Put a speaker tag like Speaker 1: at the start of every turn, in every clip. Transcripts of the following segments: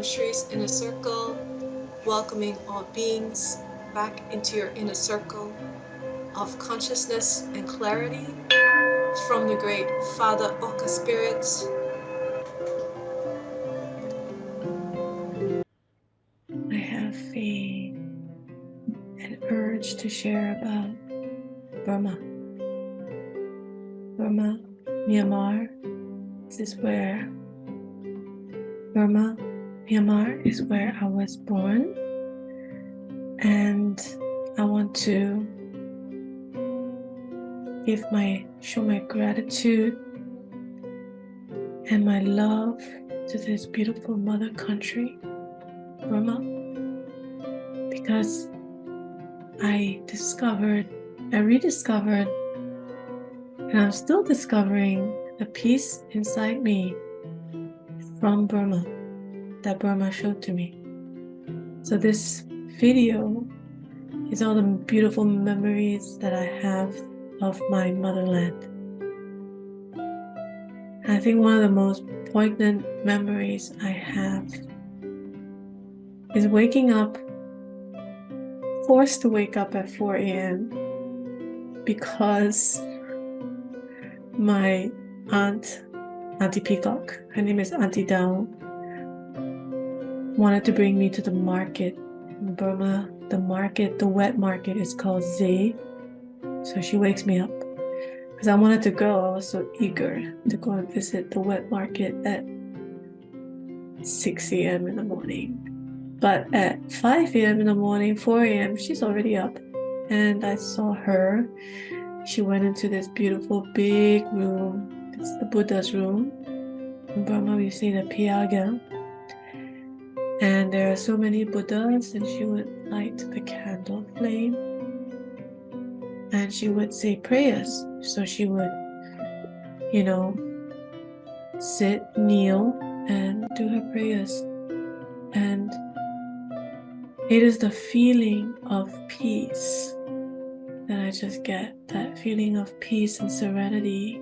Speaker 1: Shri's inner circle, welcoming all beings back into your inner circle of consciousness and clarity from the great Father Oka Spirits. I have an urge to share about Burma, Myanmar. This is where Burma, Myanmar is where I was born, and I want to show my gratitude and my love to this beautiful mother country, Burma, because I rediscovered, and I'm still discovering the peace inside me from Burma that Burma showed to me. So this video is all the beautiful memories that I have of my motherland. And I think one of the most poignant memories I have is forced to wake up at 4 a.m. because my Auntie Peacock, her name is Auntie Down, wanted to bring me to the market in Burma. The wet market is called Zay. So she wakes me up because I wanted to go. I was so eager to go and visit the wet market at 6 a.m. in the morning. But at 5 a.m. in the morning, 4 a.m., she's already up. And I saw her. She went into this beautiful big room. It's the Buddha's room. In Burma, we say the Piyaga. And there are so many Buddhas, and she would light the candle flame. And she would say prayers. So she would, sit, kneel, and do her prayers. And it is the feeling of peace that I just get, that feeling of peace and serenity,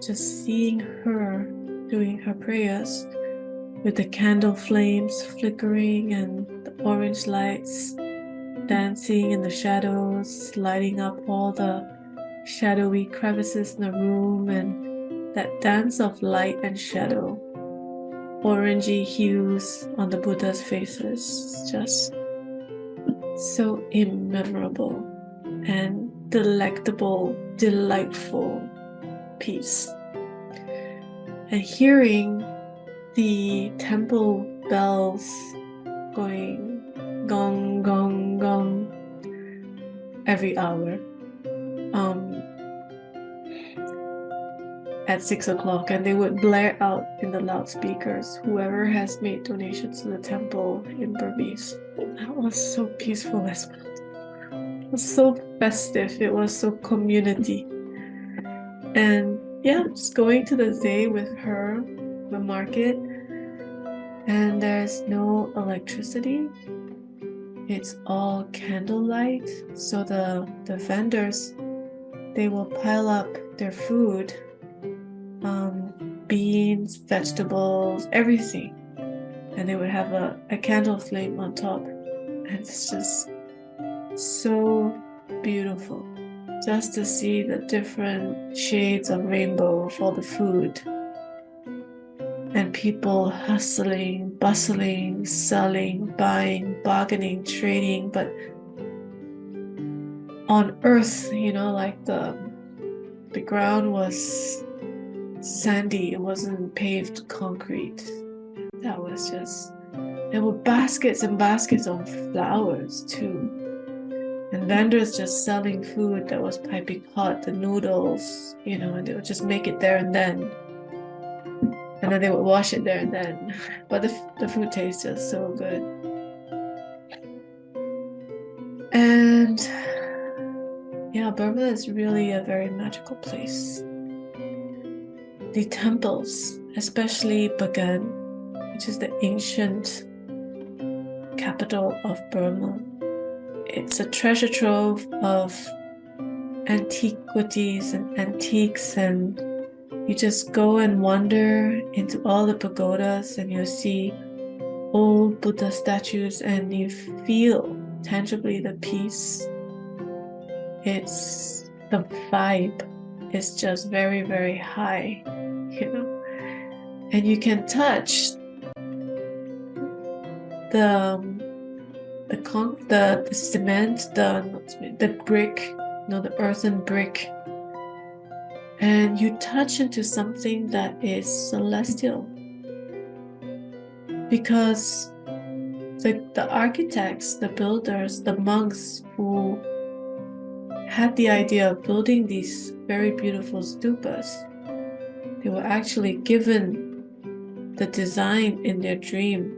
Speaker 1: just seeing her doing her prayers with the candle flames flickering and the orange lights dancing in the shadows, lighting up all the shadowy crevices in the room, and that dance of light and shadow, orangey hues on the Buddha's faces, just so immemorable and delectable, delightful peace. And hearing the temple bells going gong, gong, gong every hour at 6 o'clock, and they would blare out in the loudspeakers, whoever has made donations to the temple in Burmese. That was so peaceful as well. It was so festive. It was so community. And yeah, just going to the Zay with her, the market, and there's no electricity. It's all candlelight. So the vendors, they will pile up their food, beans, vegetables, everything, and they would have a candle flame on top. And it's just so beautiful just to see the different shades of rainbow of all the food, and people hustling, bustling, selling, buying, bargaining, trading. But on earth, like the ground was sandy. It wasn't paved concrete. That was just, there were baskets and baskets of flowers too, and vendors just selling food that was piping hot, the noodles, and they would just make it there and then, and then they would wash it there and then. But the food tastes just so good. And yeah, Burma is really a very magical place. The temples, especially Bagan, which is the ancient capital of Burma, it's a treasure trove of antiquities and antiques, and you just go and wander into all the pagodas, and you'll see old Buddha statues and you feel tangibly the peace. It's the vibe is just very, very high, and you can touch the cement, the brick, the earthen brick, and you touch into something that is celestial, because the architects, the builders, the monks who had the idea of building these very beautiful stupas, they were actually given the design in their dream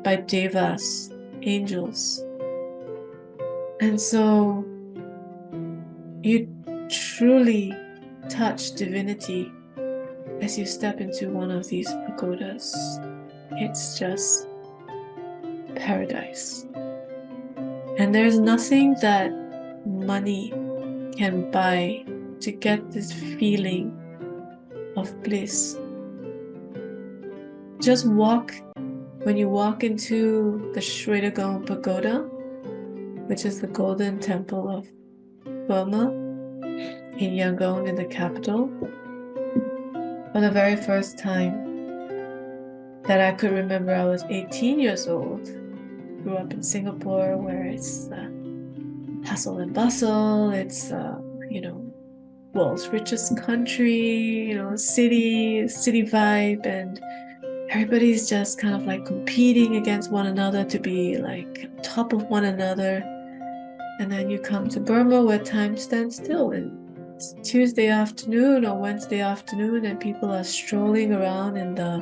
Speaker 1: by devas, angels. And so you truly touch divinity as you step into one of these pagodas. It's just paradise. And there's nothing that money can buy to get this feeling of bliss. Just when you walk into the Shri Pagoda, which is the golden temple of Burma in Yangon, in the capital, for the very first time that I could remember, I was 18 years old. Grew up in Singapore, where it's hustle and bustle. It's world's richest country, city vibe, and everybody's just kind of like competing against one another to be like on top of one another. And then you come to Burma, where time stands still, and it's Tuesday afternoon or Wednesday afternoon, and people are strolling around in the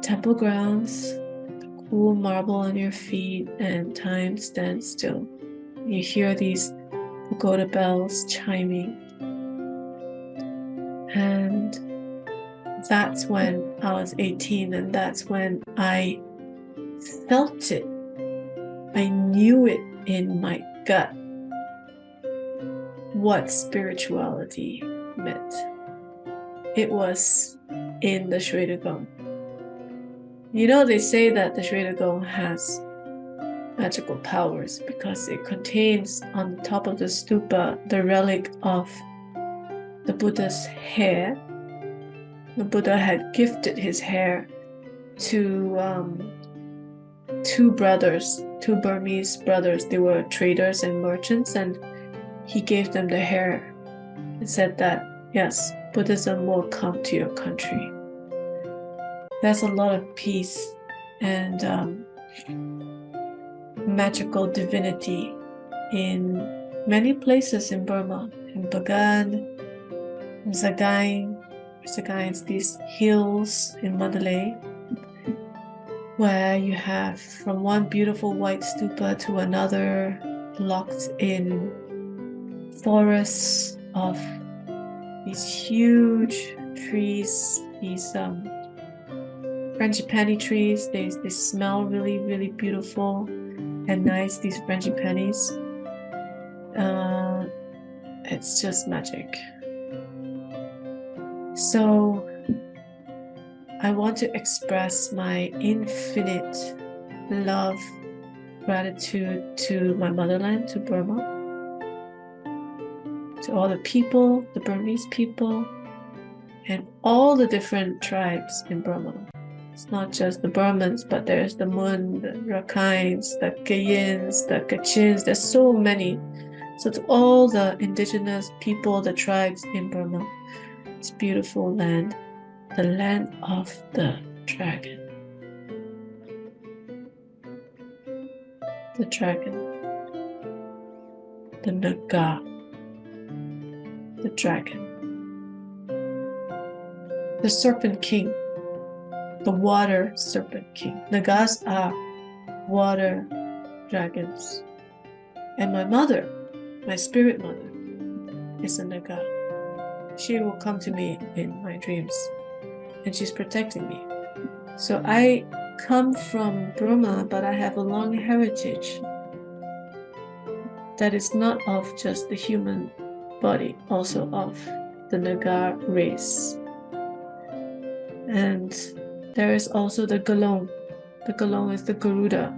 Speaker 1: temple grounds, cool marble on your feet, and time stands still. You hear these pagoda bells chiming. And that's when I was 18, and that's when I felt it. I knew it in my gut what spirituality meant. It was in the Shri. They say that the Shri has magical powers because it contains on the top of the stupa the relic of the Buddha's hair. The Buddha had gifted his hair to two Burmese brothers. They were traders and merchants, and he gave them the hair and said that, yes, Buddhism will come to your country. There's a lot of peace and magical divinity in many places in Burma, in Bagan, in Sagaing, these hills in Mandalay, where you have from one beautiful white stupa to another, locked in forests of these huge trees, these frangipani trees. They smell really, really beautiful and nice, these frangipanis. It's just magic. So I want to express my infinite love, gratitude to my motherland, to Burma, to all the people, the Burmese people, and all the different tribes in Burma. It's not just the Burmans, but there's the Mun, the Rakhines, the Galons, the Kachins. There's so many. So to all the indigenous people, the tribes in Burma, this beautiful land, the land of the dragon. The dragon. The Naga. The dragon. The Serpent King. The water serpent king. Nagas are water dragons. And my mother, my spirit mother, is a Naga. She will come to me in my dreams, and she's protecting me. So I come from Burma, but I have a long heritage that is not of just the human body, also of the Naga race. And there is also the Galon The Galon is the Garuda.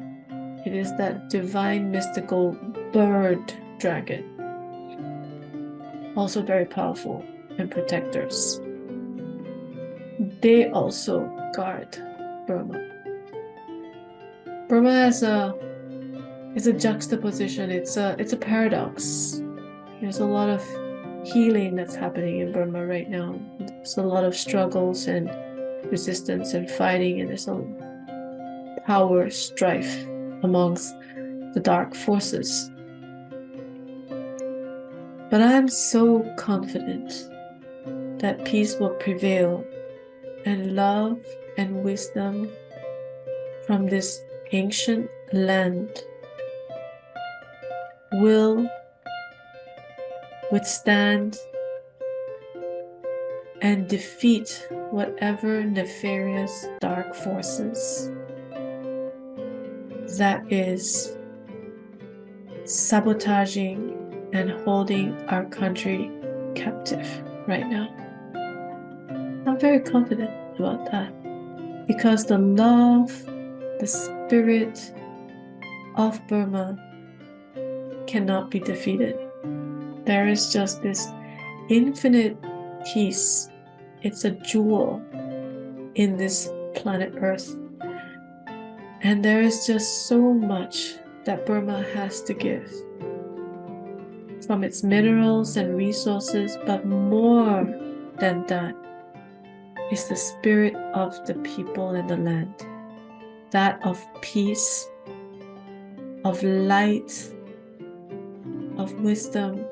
Speaker 1: It is that divine mystical bird dragon. Also very powerful and protectors. They also guard Burma. Burma is a juxtaposition. It's a paradox. There's a lot of healing that's happening in Burma right now. There's a lot of struggles and resistance and fighting, and there's a power strife amongst the dark forces. But I'm so confident that peace will prevail, and love and wisdom from this ancient land will withstand and defeat whatever nefarious dark forces that is sabotaging and holding our country captive right now. I'm very confident about that because the love, the spirit of Burma cannot be defeated. There is just this infinite peace. It's a jewel in this planet Earth. And there is just so much that Burma has to give from its minerals and resources, but more than that is the spirit of the people in the land, that of peace, of light, of wisdom,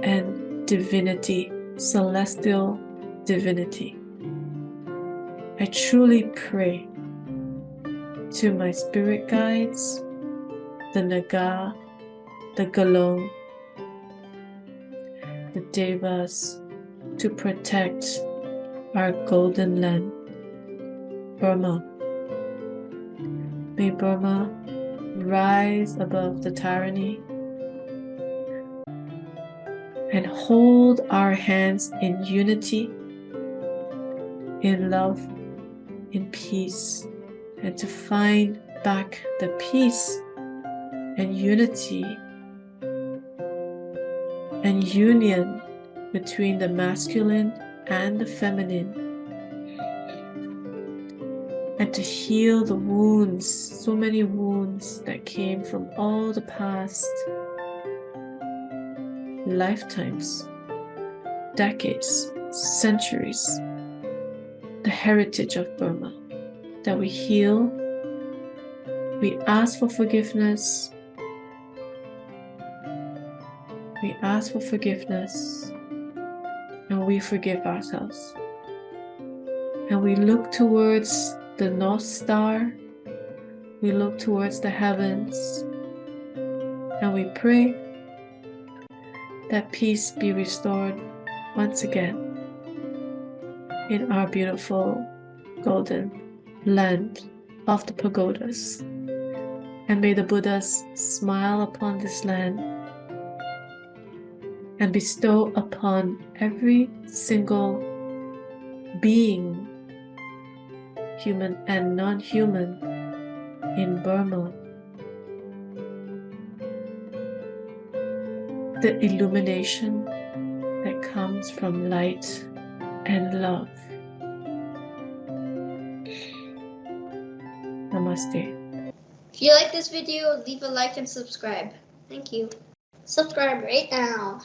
Speaker 1: and divinity, celestial divinity. I truly pray to my spirit guides, the Naga, the Galon, the Devas, to protect our golden land, Burma. May Burma rise above the tyranny and hold our hands in unity, in love, in peace, and to find back the peace and unity and union between the masculine and the feminine, and to heal the wounds, so many wounds that came from all the past lifetimes, decades, centuries, the heritage of Burma, that we heal, we ask for forgiveness, and we forgive ourselves. And we look towards the North Star, we look towards the heavens, and we pray that peace be restored once again in our beautiful golden land of the pagodas. And may the Buddhas smile upon this land and bestow upon every single being, human and non-human, in Burma, the illumination that comes from light and love. Namaste.
Speaker 2: If you like this video, leave a like and subscribe. Thank you. Subscribe right now.